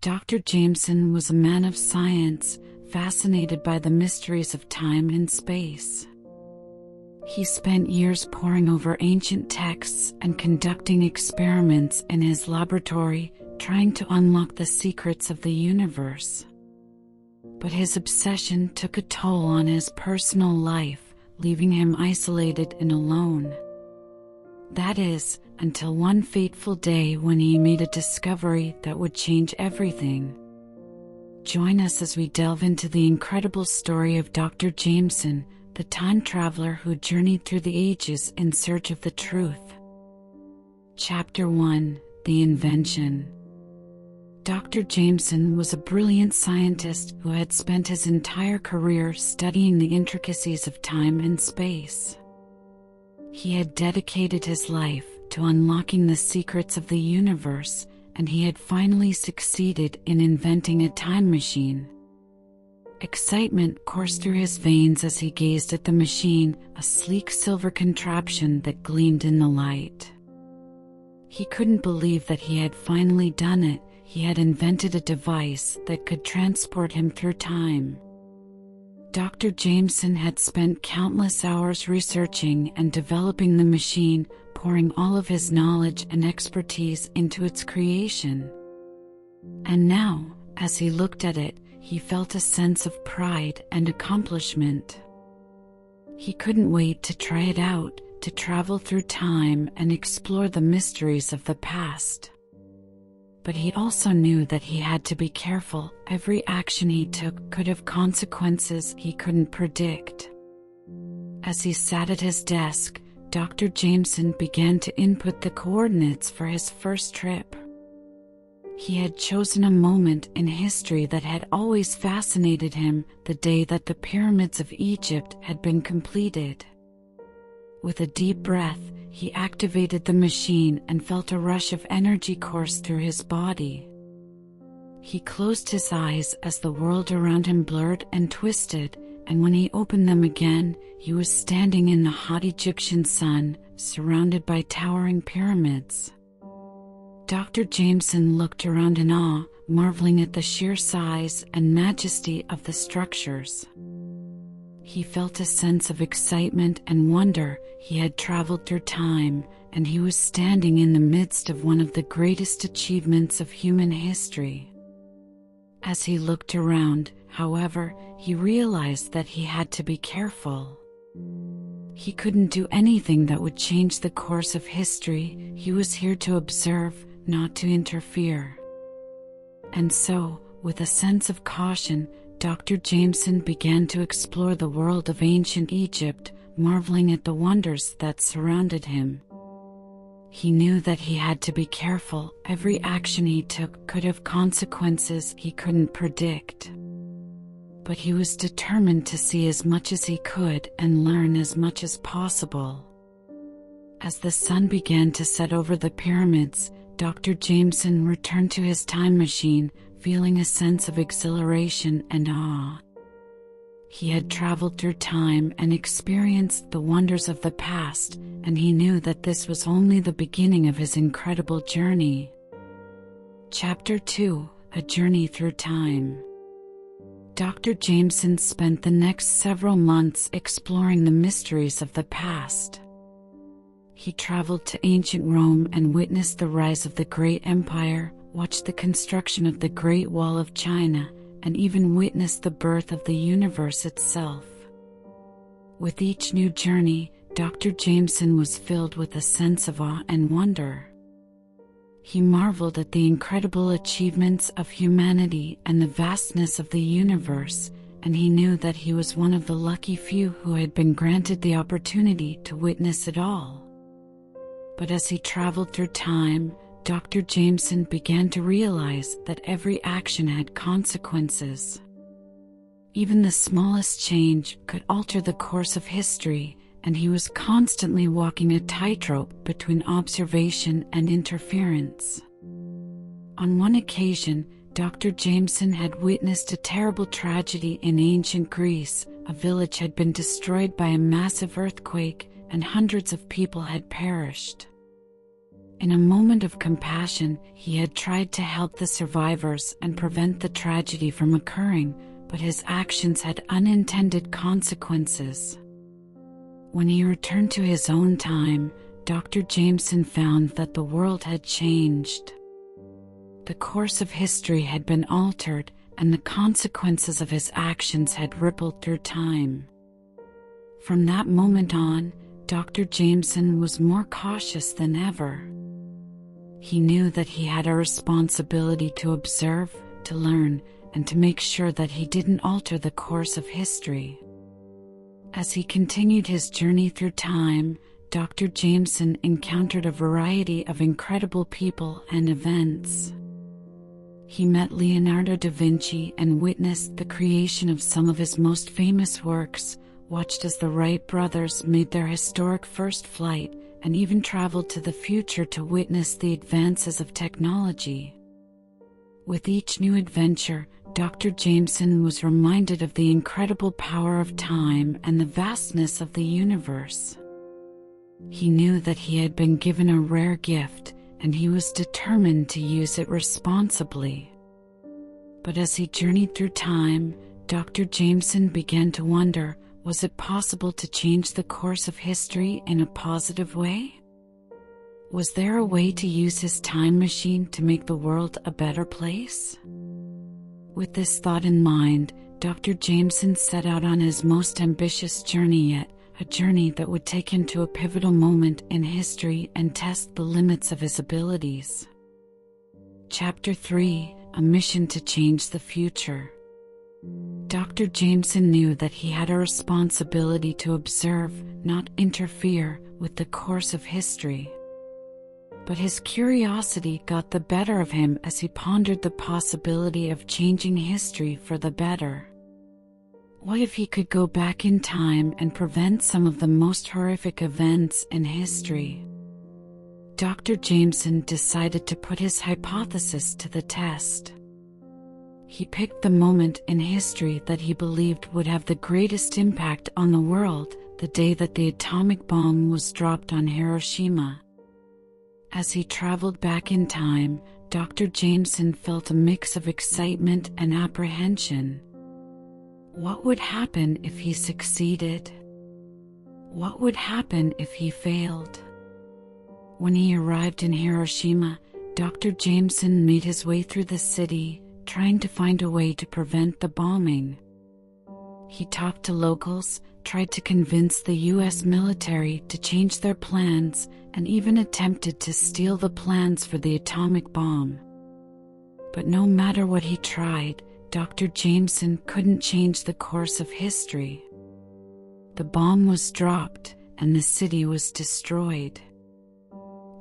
Dr. Jameson was a man of science, fascinated by the mysteries of time and space. He spent years poring over ancient texts and conducting experiments in his laboratory, trying to unlock the secrets of the universe. But his obsession took a toll on his personal life, leaving him isolated and alone. That is, until one fateful day when he made a discovery that would change everything. Join us as we delve into the incredible story of Dr. Jameson, the time traveler who journeyed through the ages in search of the truth. Chapter 1: The Invention. Dr. Jameson was a brilliant scientist who had spent his entire career studying the intricacies of time and space. He had dedicated his life to unlocking the secrets of the universe, and he had finally succeeded in inventing a time machine. Excitement coursed through his veins as he gazed at the machine, a sleek silver contraption that gleamed in the light. He couldn't believe that he had finally done it. He had invented a device that could transport him through time. Dr. Jameson had spent countless hours researching and developing the machine, pouring all of his knowledge and expertise into its creation. And now, as he looked at it, he felt a sense of pride and accomplishment. He couldn't wait to try it out, to travel through time and explore the mysteries of the past. But he also knew that he had to be careful. Every action he took could have consequences he couldn't predict. As he sat at his desk, Dr. Jameson began to input the coordinates for his first trip. He had chosen a moment in history that had always fascinated him, the day that the pyramids of Egypt had been completed. With a deep breath, he activated the machine and felt a rush of energy course through his body. He closed his eyes as the world around him blurred and twisted, and when he opened them again, he was standing in the hot Egyptian sun, surrounded by towering pyramids. Dr. Jameson looked around in awe, marveling at the sheer size and majesty of the structures. He felt a sense of excitement and wonder. He had traveled through time, and he was standing in the midst of one of the greatest achievements of human history. As he looked around, however, he realized that he had to be careful. He couldn't do anything that would change the course of history. He was here to observe, not to interfere. And so, with a sense of caution, Dr. Jameson began to explore the world of ancient Egypt, marveling at the wonders that surrounded him. He knew that he had to be careful. Every action he took could have consequences he couldn't predict. But he was determined to see as much as he could and learn as much as possible. As the sun began to set over the pyramids, Dr. Jameson returned to his time machine, feeling a sense of exhilaration and awe. He had traveled through time and experienced the wonders of the past, and he knew that this was only the beginning of his incredible journey. Chapter 2: A Journey Through Time. Dr. Jameson spent the next several months exploring the mysteries of the past. He traveled to ancient Rome and witnessed the rise of the great empire, watched the construction of the Great Wall of China, and even witnessed the birth of the universe itself. With each new journey, Dr. Jameson was filled with a sense of awe and wonder. He marveled at the incredible achievements of humanity and the vastness of the universe, and he knew that he was one of the lucky few who had been granted the opportunity to witness it all. But as he traveled through time, Dr. Jameson began to realize that every action had consequences. Even the smallest change could alter the course of history, and he was constantly walking a tightrope between observation and interference. On one occasion, Dr. Jameson had witnessed a terrible tragedy in ancient Greece. A village had been destroyed by a massive earthquake, and hundreds of people had perished. In a moment of compassion, he had tried to help the survivors and prevent the tragedy from occurring, but his actions had unintended consequences. When he returned to his own time, Dr. Jameson found that the world had changed. The course of history had been altered, and the consequences of his actions had rippled through time. From that moment on, Dr. Jameson was more cautious than ever. He knew that he had a responsibility to observe, to learn, and to make sure that he didn't alter the course of history. As he continued his journey through time, Dr. Jameson encountered a variety of incredible people and events. He met Leonardo da Vinci and witnessed the creation of some of his most famous works, watched as the Wright brothers made their historic first flight, and even traveled to the future to witness the advances of technology. With each new adventure, Dr. Jameson was reminded of the incredible power of time and the vastness of the universe. He knew that he had been given a rare gift, and he was determined to use it responsibly. But as he journeyed through time, Dr. Jameson began to wonder, was it possible to change the course of history in a positive way? Was there a way to use his time machine to make the world a better place? With this thought in mind, Dr. Jameson set out on his most ambitious journey yet, a journey that would take him to a pivotal moment in history and test the limits of his abilities. Chapter 3: A Mission to Change the Future. Dr. Jameson knew that he had a responsibility to observe, not interfere, with the course of history. But his curiosity got the better of him as he pondered the possibility of changing history for the better. What if he could go back in time and prevent some of the most horrific events in history? Dr. Jameson decided to put his hypothesis to the test. He picked the moment in history that he believed would have the greatest impact on the world, the day that the atomic bomb was dropped on Hiroshima. As he traveled back in time, Dr. Jameson felt a mix of excitement and apprehension. What would happen if he succeeded? What would happen if he failed? When he arrived in Hiroshima, Dr. Jameson made his way through the city, trying to find a way to prevent the bombing. He talked to locals, tried to convince the US military to change their plans, and even attempted to steal the plans for the atomic bomb. But no matter what he tried, Dr. Jameson couldn't change the course of history. The bomb was dropped, and the city was destroyed.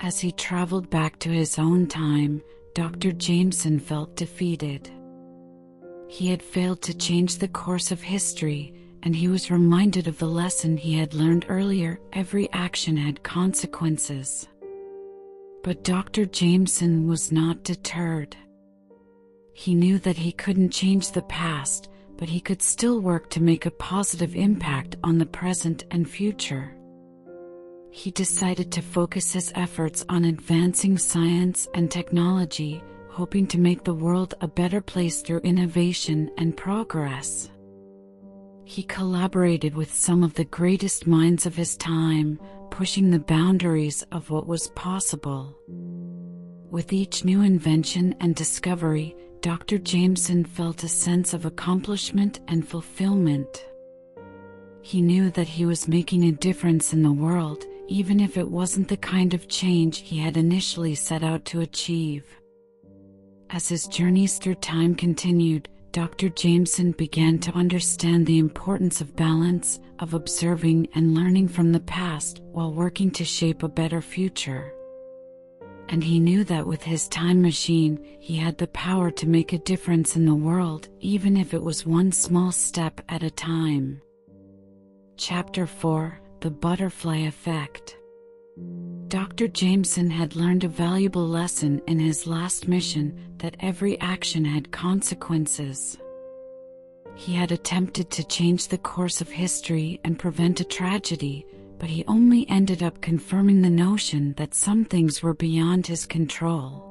As he traveled back to his own time, Dr. Jameson felt defeated. He had failed to change the course of history, and he was reminded of the lesson he had learned earlier: every action had consequences. But Dr. Jameson was not deterred. He knew that he couldn't change the past, but he could still work to make a positive impact on the present and future. He decided to focus his efforts on advancing science and technology, hoping to make the world a better place through innovation and progress. He collaborated with some of the greatest minds of his time, pushing the boundaries of what was possible. With each new invention and discovery, Dr. Jameson felt a sense of accomplishment and fulfillment. He knew that he was making a difference in the world, even if it wasn't the kind of change he had initially set out to achieve. As his journeys through time continued, Dr. Jameson began to understand the importance of balance, of observing and learning from the past while working to shape a better future. And he knew that with his time machine, he had the power to make a difference in the world, even if it was one small step at a time. Chapter 4: The Butterfly Effect. Dr. Jameson had learned a valuable lesson in his last mission, that every action had consequences. He had attempted to change the course of history and prevent a tragedy, but he only ended up confirming the notion that some things were beyond his control.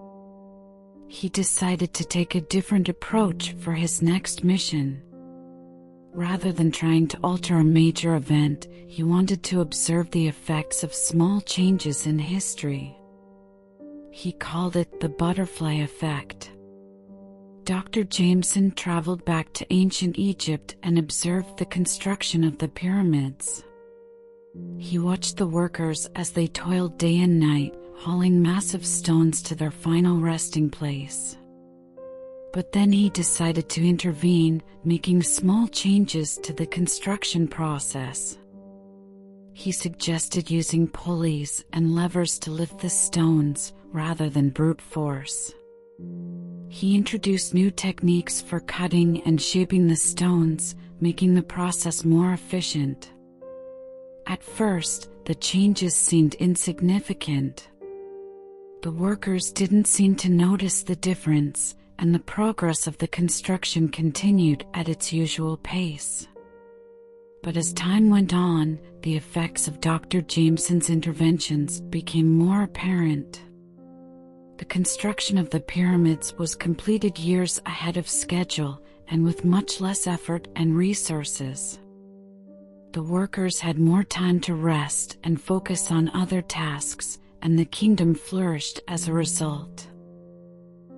He decided to take a different approach for his next mission. Rather than trying to alter a major event, he wanted to observe the effects of small changes in history. He called it the butterfly effect. Dr. Jameson traveled back to ancient Egypt and observed the construction of the pyramids. He watched the workers as they toiled day and night, hauling massive stones to their final resting place. But then he decided to intervene, making small changes to the construction process. He suggested using pulleys and levers to lift the stones, rather than brute force. He introduced new techniques for cutting and shaping the stones, making the process more efficient. At first, the changes seemed insignificant. The workers didn't seem to notice the difference, and the progress of the construction continued at its usual pace. But as time went on, the effects of Dr. Jameson's interventions became more apparent. The construction of the pyramids was completed years ahead of schedule and with much less effort and resources. The workers had more time to rest and focus on other tasks, and the kingdom flourished as a result.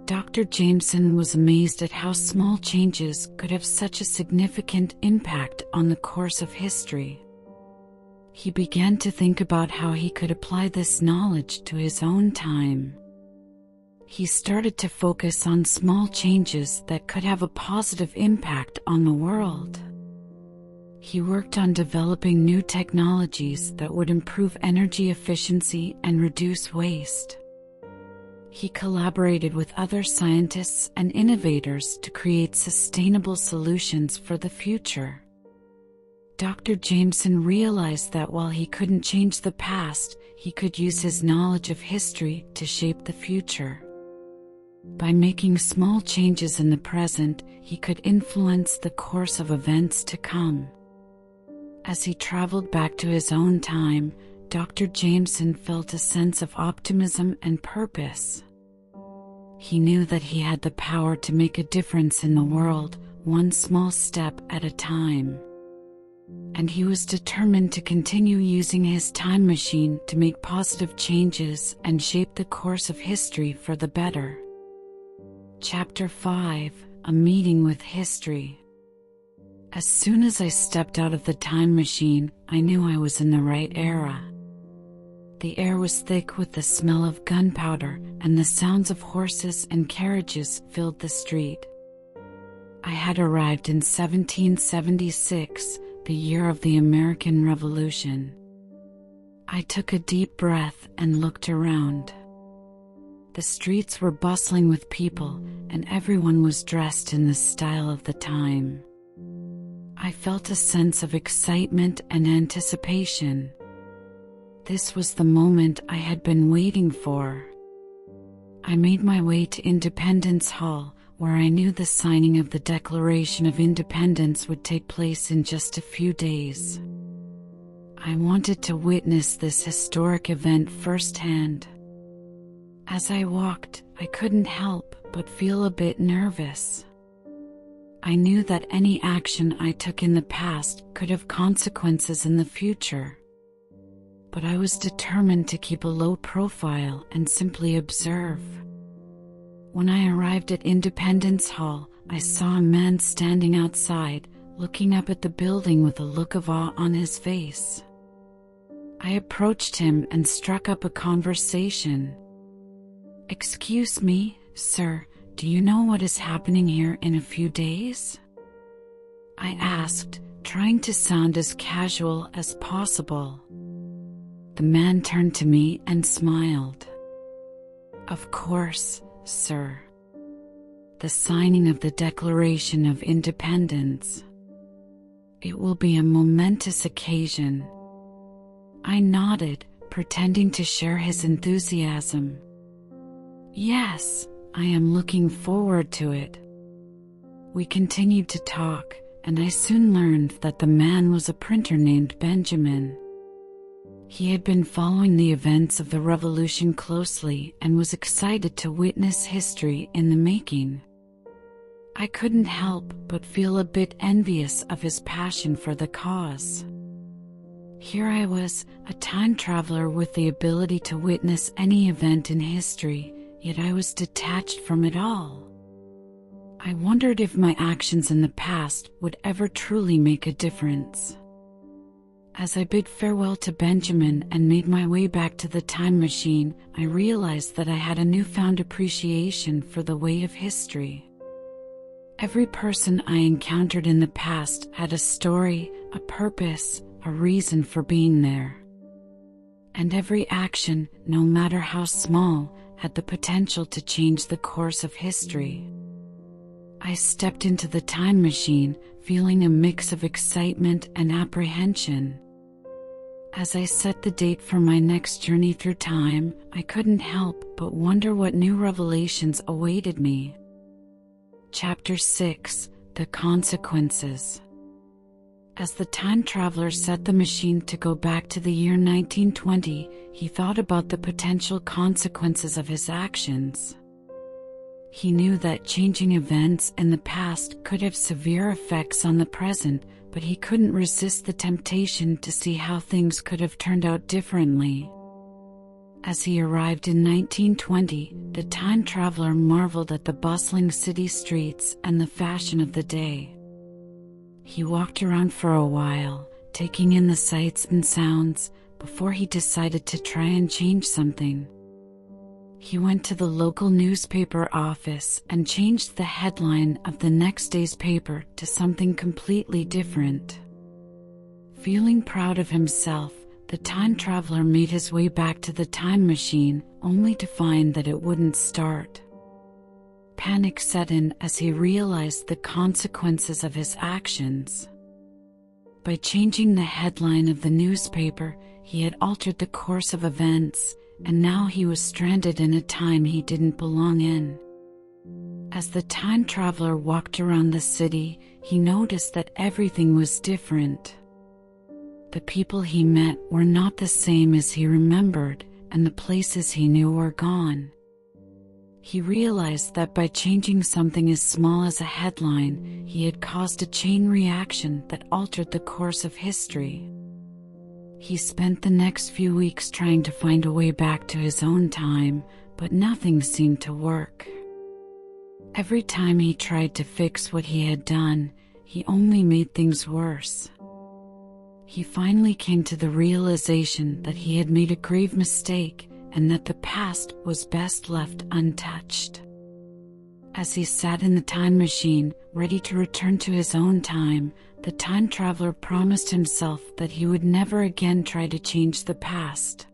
Dr. Jameson was amazed at how small changes could have such a significant impact on the course of history. He began to think about how he could apply this knowledge to his own time. He started to focus on small changes that could have a positive impact on the world. He worked on developing new technologies that would improve energy efficiency and reduce waste. He collaborated with other scientists and innovators to create sustainable solutions for the future. Dr. Jameson realized that while he couldn't change the past, he could use his knowledge of history to shape the future. By making small changes in the present, he could influence the course of events to come. As he traveled back to his own time, Dr. Jameson felt a sense of optimism and purpose. He knew that he had the power to make a difference in the world, one small step at a time. And he was determined to continue using his time machine to make positive changes and shape the course of history for the better. Chapter 5: A Meeting with History. As soon as I stepped out of the time machine, I knew I was in the right era. The air was thick with the smell of gunpowder, and the sounds of horses and carriages filled the street. I had arrived in 1776, the year of the American Revolution. I took a deep breath and looked around. The streets were bustling with people, and everyone was dressed in the style of the time. I felt a sense of excitement and anticipation. This was the moment I had been waiting for. I made my way to Independence Hall, where I knew the signing of the Declaration of Independence would take place in just a few days. I wanted to witness this historic event firsthand. As I walked, I couldn't help but feel a bit nervous. I knew that any action I took in the past could have consequences in the future. But I was determined to keep a low profile and simply observe. When I arrived at Independence Hall, I saw a man standing outside, looking up at the building with a look of awe on his face. I approached him and struck up a conversation. "Excuse me, sir, do you know what is happening here in a few days?" I asked, trying to sound as casual as possible. The man turned to me and smiled. "Of course, sir. The signing of the Declaration of Independence. It will be a momentous occasion." I nodded, pretending to share his enthusiasm. "Yes, I am looking forward to it." We continued to talk, and I soon learned that the man was a printer named Benjamin. He had been following the events of the revolution closely and was excited to witness history in the making. I couldn't help but feel a bit envious of his passion for the cause. Here I was, a time traveler with the ability to witness any event in history, yet I was detached from it all. I wondered if my actions in the past would ever truly make a difference. As I bid farewell to Benjamin and made my way back to the time machine, I realized that I had a newfound appreciation for the way of history. Every person I encountered in the past had a story, a purpose, a reason for being there. And every action, no matter how small, had the potential to change the course of history. I stepped into the time machine, feeling a mix of excitement and apprehension. As I set the date for my next journey through time, I couldn't help but wonder what new revelations awaited me. Chapter 6: The Consequences. As the time traveler set the machine to go back to the year 1920, he thought about the potential consequences of his actions. He knew that changing events in the past could have severe effects on the present, but he couldn't resist the temptation to see how things could have turned out differently. As he arrived in 1920, the time traveler marveled at the bustling city streets and the fashion of the day. He walked around for a while, taking in the sights and sounds, before he decided to try and change something. He went to the local newspaper office and changed the headline of the next day's paper to something completely different. Feeling proud of himself, the time traveler made his way back to the time machine, only to find that it wouldn't start. Panic set in as he realized the consequences of his actions. By changing the headline of the newspaper, he had altered the course of events, and now he was stranded in a time he didn't belong in. As the time traveler walked around the city, he noticed that everything was different. The people he met were not the same as he remembered, and the places he knew were gone. He realized that by changing something as small as a headline, he had caused a chain reaction that altered the course of history. He spent the next few weeks trying to find a way back to his own time, but nothing seemed to work. Every time he tried to fix what he had done, he only made things worse. He finally came to the realization that he had made a grave mistake and that the past was best left untouched. As he sat in the time machine, ready to return to his own time, the time traveler promised himself that he would never again try to change the past.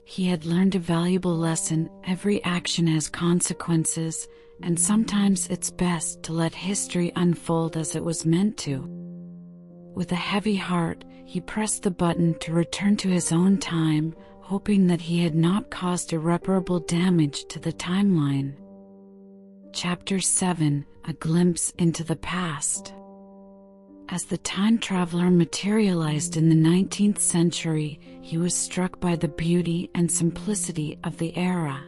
He had learned a valuable lesson: every action has consequences, and sometimes it's best to let history unfold as it was meant to. With a heavy heart, he pressed the button to return to his own time, hoping that he had not caused irreparable damage to the timeline. Chapter 7: A Glimpse into the Past. As the time traveler materialized in the 19th century, he was struck by the beauty and simplicity of the era.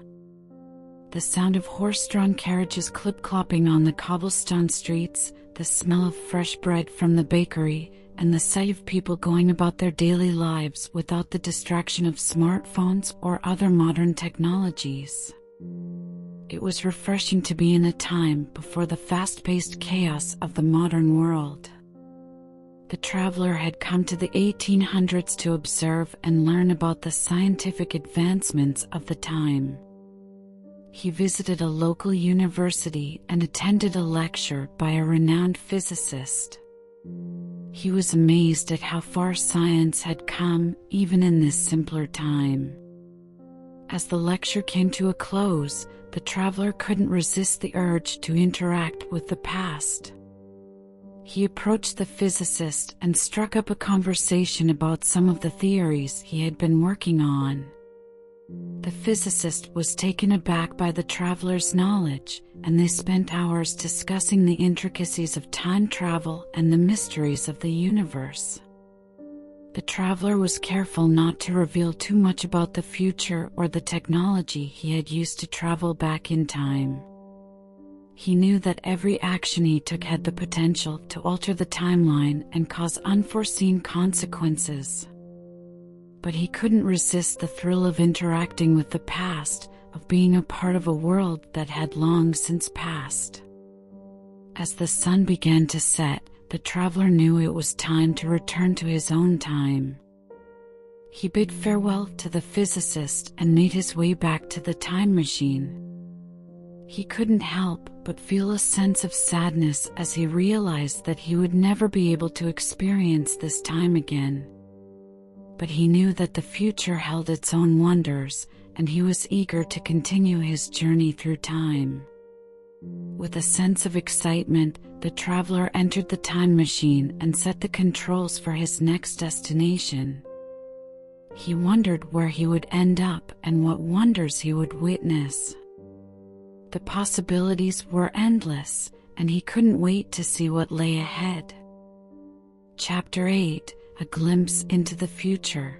The sound of horse-drawn carriages clip-clopping on the cobblestone streets, the smell of fresh bread from the bakery, and the sight of people going about their daily lives without the distraction of smartphones or other modern technologies. It was refreshing to be in a time before the fast-paced chaos of the modern world. The traveler had come to the 1800s to observe and learn about the scientific advancements of the time. He visited a local university and attended a lecture by a renowned physicist. He was amazed at how far science had come, even in this simpler time. As the lecture came to a close, the traveler couldn't resist the urge to interact with the past. He approached the physicist and struck up a conversation about some of the theories he had been working on. The physicist was taken aback by the traveler's knowledge, and they spent hours discussing the intricacies of time travel and the mysteries of the universe. The traveler was careful not to reveal too much about the future or the technology he had used to travel back in time. He knew that every action he took had the potential to alter the timeline and cause unforeseen consequences. But he couldn't resist the thrill of interacting with the past, of being a part of a world that had long since passed. As the sun began to set, the traveler knew it was time to return to his own time. He bid farewell to the physicist and made his way back to the time machine. He couldn't help but feel a sense of sadness as he realized that he would never be able to experience this time again. But he knew that the future held its own wonders, and he was eager to continue his journey through time. With a sense of excitement, the traveler entered the time machine and set the controls for his next destination. He wondered where he would end up and what wonders he would witness. The possibilities were endless, and he couldn't wait to see what lay ahead. Chapter 8: A Glimpse into the Future.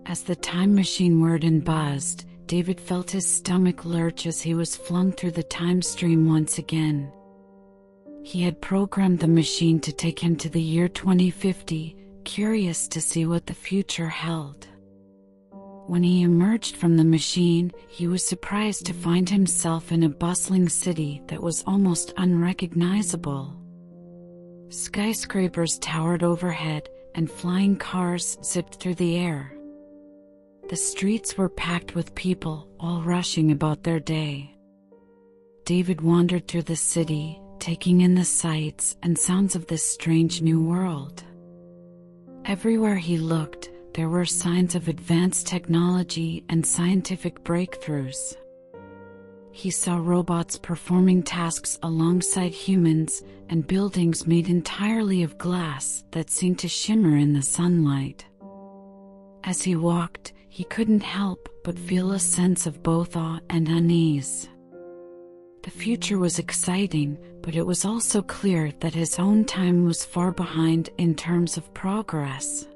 As the time machine whirred and buzzed, David felt his stomach lurch as he was flung through the time stream once again. He had programmed the machine to take him to the year 2050, curious to see what the future held. When he emerged from the machine, he was surprised to find himself in a bustling city that was almost unrecognizable. Skyscrapers towered overhead, and flying cars zipped through the air. The streets were packed with people, all rushing about their day. David wandered through the city, taking in the sights and sounds of this strange new world. Everywhere he looked, there were signs of advanced technology and scientific breakthroughs. He saw robots performing tasks alongside humans and buildings made entirely of glass that seemed to shimmer in the sunlight. As he walked, he couldn't help but feel a sense of both awe and unease. The future was exciting, but it was also clear that his own time was far behind in terms of progress.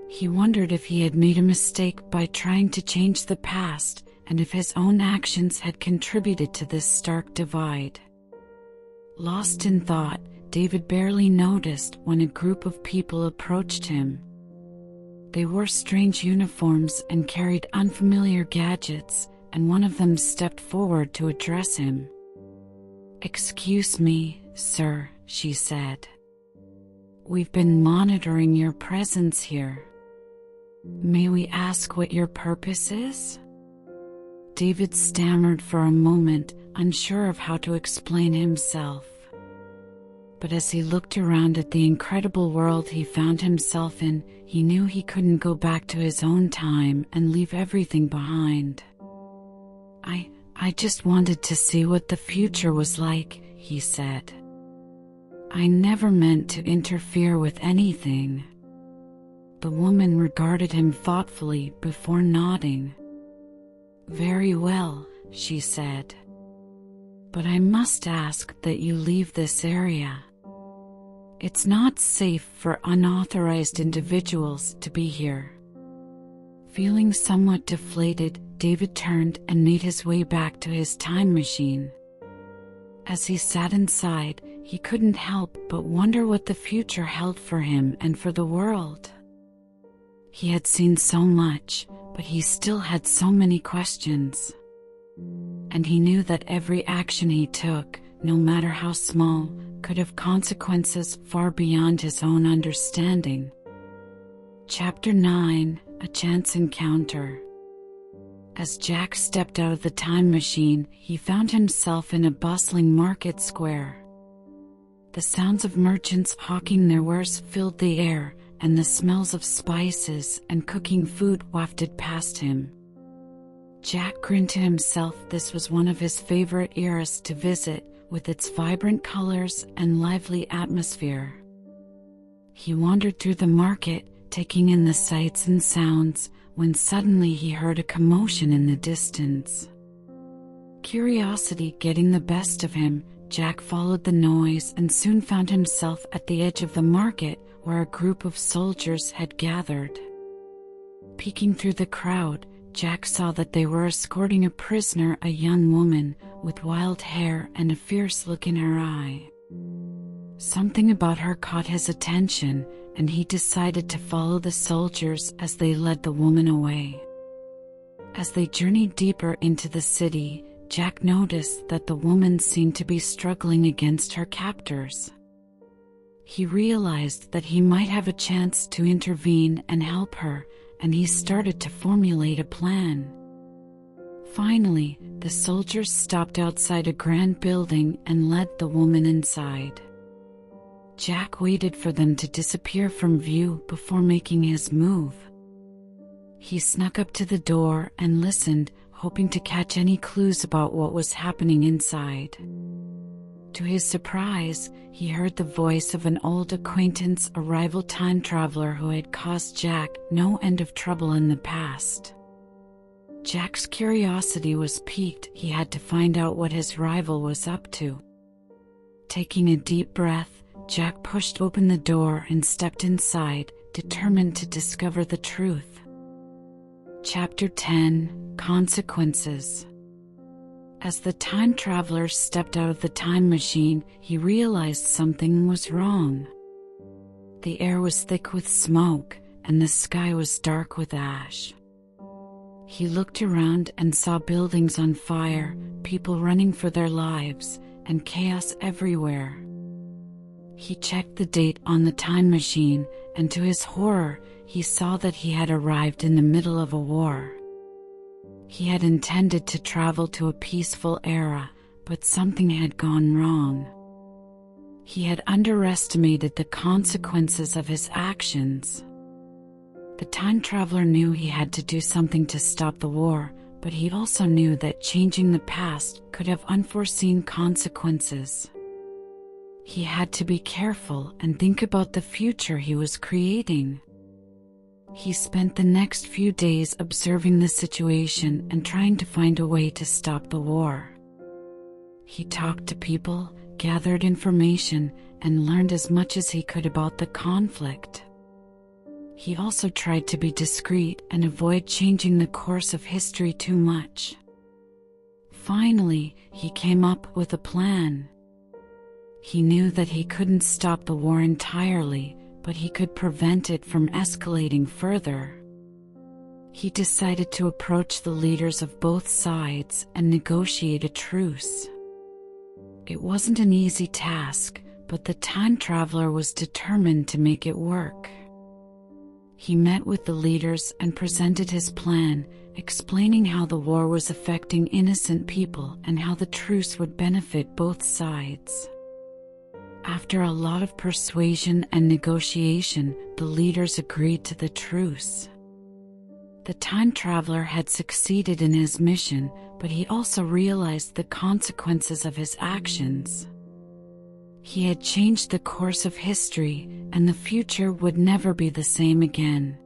He wondered if he had made a mistake by trying to change the past, and if his own actions had contributed to this stark divide. Lost in thought, David barely noticed when a group of people approached him. They wore strange uniforms and carried unfamiliar gadgets, and one of them stepped forward to address him. "Excuse me, sir," she said. "We've been monitoring your presence here. May we ask what your purpose is?" David stammered for a moment, unsure of how to explain himself. But as he looked around at the incredible world he found himself in, he knew he couldn't go back to his own time and leave everything behind. I just wanted to see what the future was like," he said. "I never meant to interfere with anything." The woman regarded him thoughtfully before nodding. "Very well," she said. "But I must ask that you leave this area. It's not safe for unauthorized individuals to be here." Feeling somewhat deflated, David turned and made his way back to his time machine. As he sat inside, he couldn't help but wonder what the future held for him and for the world. He had seen so much, but he still had so many questions. And he knew that every action he took, no matter how small, could have consequences far beyond his own understanding. Chapter 9: A Chance Encounter. As Jack stepped out of the time machine, he found himself in a bustling market square. The sounds of merchants hawking their wares filled the air, and the smells of spices and cooking food wafted past him. Jack grinned to himself. This was one of his favorite eras to visit, with its vibrant colors and lively atmosphere. He wandered through the market, taking in the sights and sounds, when suddenly he heard a commotion in the distance. Curiosity getting the best of him, Jack followed the noise and soon found himself at the edge of the market, where a group of soldiers had gathered. Peeking through the crowd, Jack saw that they were escorting a prisoner, a young woman with wild hair and a fierce look in her eye. Something about her caught his attention, and he decided to follow the soldiers as they led the woman away. As they journeyed deeper into the city, Jack noticed that the woman seemed to be struggling against her captors. He realized that he might have a chance to intervene and help her, and he started to formulate a plan. Finally, the soldiers stopped outside a grand building and led the woman inside. Jack waited for them to disappear from view before making his move. He snuck up to the door and listened, hoping to catch any clues about what was happening inside. To his surprise, he heard the voice of an old acquaintance, a rival time traveler who had caused Jack no end of trouble in the past. Jack's curiosity was piqued. He had to find out what his rival was up to. Taking a deep breath, Jack pushed open the door and stepped inside, determined to discover the truth. Chapter 10: Consequences. As the time traveler stepped out of the time machine, he realized something was wrong. The air was thick with smoke, and the sky was dark with ash. He looked around and saw buildings on fire, people running for their lives, and chaos everywhere. He checked the date on the time machine, and to his horror, he saw that he had arrived in the middle of a war. He had intended to travel to a peaceful era, but something had gone wrong. He had underestimated the consequences of his actions. The time traveler knew he had to do something to stop the war, but he also knew that changing the past could have unforeseen consequences. He had to be careful and think about the future he was creating. He spent the next few days observing the situation and trying to find a way to stop the war. He talked to people, gathered information, and learned as much as he could about the conflict. He also tried to be discreet and avoid changing the course of history too much. Finally, he came up with a plan. He knew that he couldn't stop the war entirely, but he could prevent it from escalating further. He decided to approach the leaders of both sides and negotiate a truce. It wasn't an easy task, but the time traveler was determined to make it work. He met with the leaders and presented his plan, explaining how the war was affecting innocent people and how the truce would benefit both sides. After a lot of persuasion and negotiation, the leaders agreed to the truce. The time traveler had succeeded in his mission, but he also realized the consequences of his actions. He had changed the course of history, and the future would never be the same again.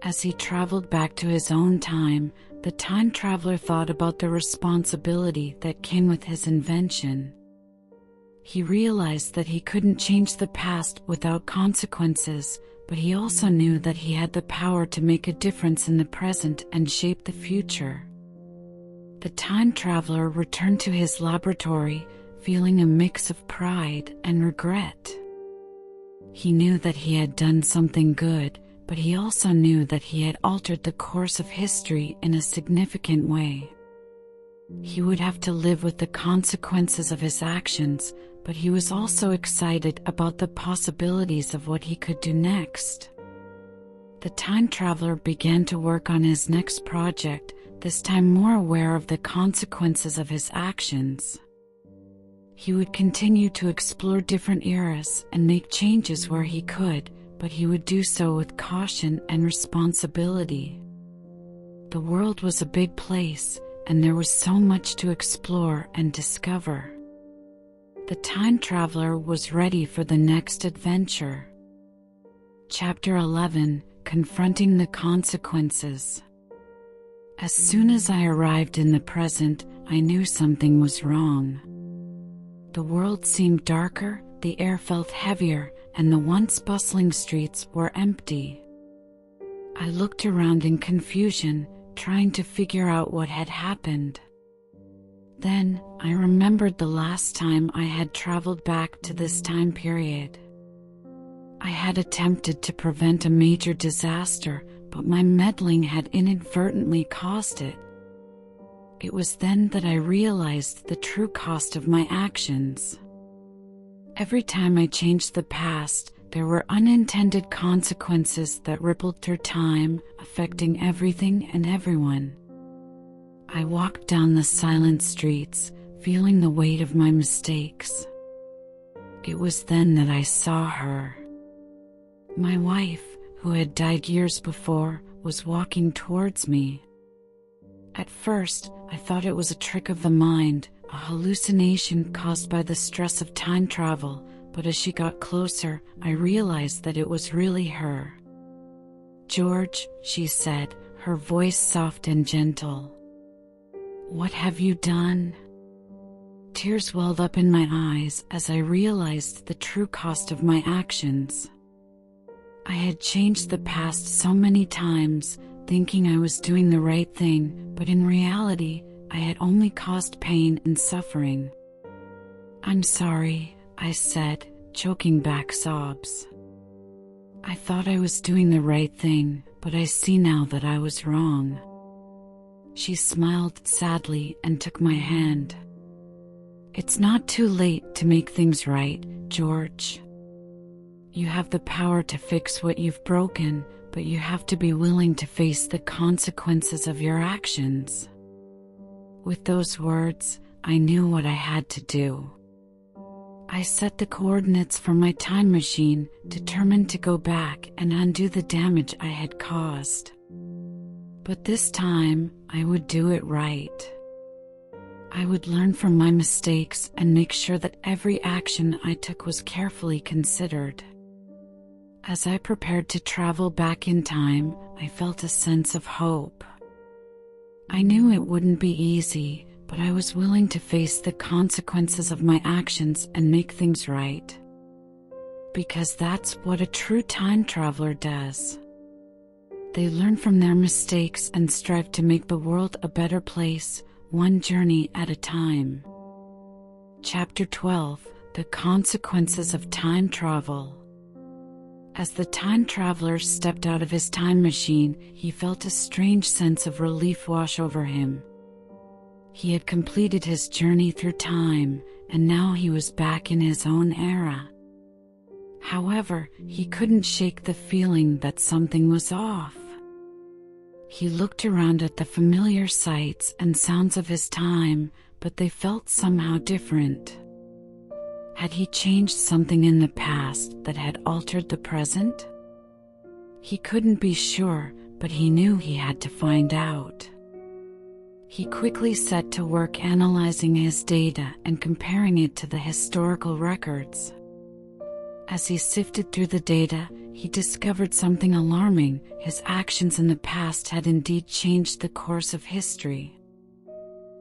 As he traveled back to his own time, the time traveler thought about the responsibility that came with his invention. He realized that he couldn't change the past without consequences, but he also knew that he had the power to make a difference in the present and shape the future. The time traveler returned to his laboratory, feeling a mix of pride and regret. He knew that he had done something good, but he also knew that he had altered the course of history in a significant way. He would have to live with the consequences of his actions, but he was also excited about the possibilities of what he could do next. The time traveler began to work on his next project, this time more aware of the consequences of his actions. He would continue to explore different eras and make changes where he could, but he would do so with caution and responsibility. The world was a big place, and there was so much to explore and discover. The time traveler was ready for the next adventure. Chapter 11: Confronting the Consequences. As soon as I arrived in the present, I knew something was wrong. The world seemed darker, The air felt heavier, and the once bustling streets were empty. I looked around in confusion, trying to figure out what had happened. Then, I remembered the last time I had traveled back to this time period. I had attempted to prevent a major disaster, but my meddling had inadvertently caused it. It was then that I realized the true cost of my actions. Every time I changed the past, there were unintended consequences that rippled through time, affecting everything and everyone. I walked down the silent streets, feeling the weight of my mistakes. It was then that I saw her. My wife, who had died years before, was walking towards me. At first, I thought it was a trick of the mind, a hallucination caused by the stress of time travel, but as she got closer, I realized that it was really her. "George," she said, her voice soft and gentle. "What have you done?" Tears welled up in my eyes as I realized the true cost of my actions. I had changed the past so many times, thinking I was doing the right thing, but in reality, I had only caused pain and suffering. "I'm sorry," I said, choking back sobs. "I thought I was doing the right thing, but I see now that I was wrong." She smiled sadly and took my hand. "It's not too late to make things right, George. You have the power to fix what you've broken, but you have to be willing to face the consequences of your actions." With those words, I knew what I had to do. I set the coordinates for my time machine, determined to go back and undo the damage I had caused. But this time, I would do it right. I would learn from my mistakes and make sure that every action I took was carefully considered. As I prepared to travel back in time, I felt a sense of hope. I knew it wouldn't be easy, but I was willing to face the consequences of my actions and make things right. Because that's what a true time traveler does. They learn from their mistakes and strive to make the world a better place, one journey at a time. Chapter 12: The Consequences of Time Travel. As the time traveler stepped out of his time machine, he felt a strange sense of relief wash over him. He had completed his journey through time, and now he was back in his own era. However, he couldn't shake the feeling that something was off. He looked around at the familiar sights and sounds of his time, but they felt somehow different. Had he changed something in the past that had altered the present? He couldn't be sure, but he knew he had to find out. He quickly set to work analyzing his data and comparing it to the historical records. As he sifted through the data, he discovered something alarming. His actions in the past had indeed changed the course of history.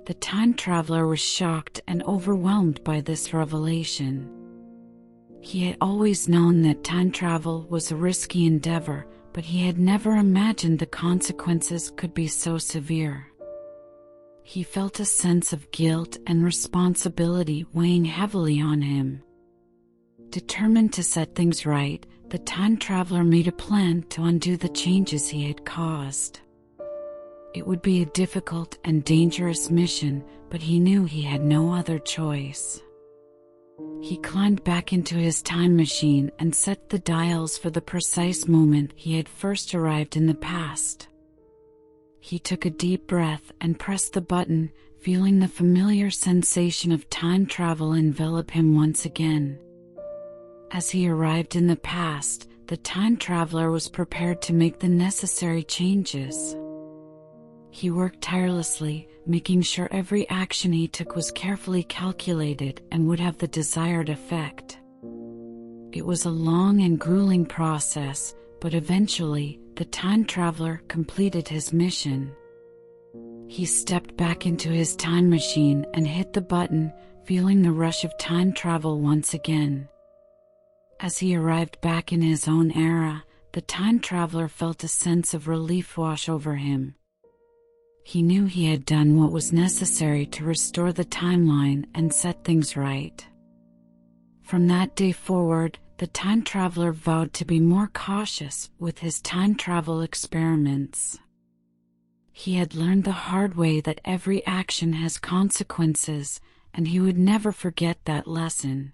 The time traveler was shocked and overwhelmed by this revelation. He had always known that time travel was a risky endeavor, but he had never imagined the consequences could be so severe. He felt a sense of guilt and responsibility weighing heavily on him. Determined to set things right, the time traveler made a plan to undo the changes he had caused. It would be a difficult and dangerous mission, but he knew he had no other choice. He climbed back into his time machine and set the dials for the precise moment he had first arrived in the past. He took a deep breath and pressed the button, feeling the familiar sensation of time travel envelop him once again. As he arrived in the past, the time traveler was prepared to make the necessary changes. He worked tirelessly, making sure every action he took was carefully calculated and would have the desired effect. It was a long and grueling process, but eventually, the time traveler completed his mission. He stepped back into his time machine and hit the button, feeling the rush of time travel once again. As he arrived back in his own era, the time traveler felt a sense of relief wash over him. He knew he had done what was necessary to restore the timeline and set things right. From that day forward, the time traveler vowed to be more cautious with his time travel experiments. He had learned the hard way that every action has consequences, and he would never forget that lesson.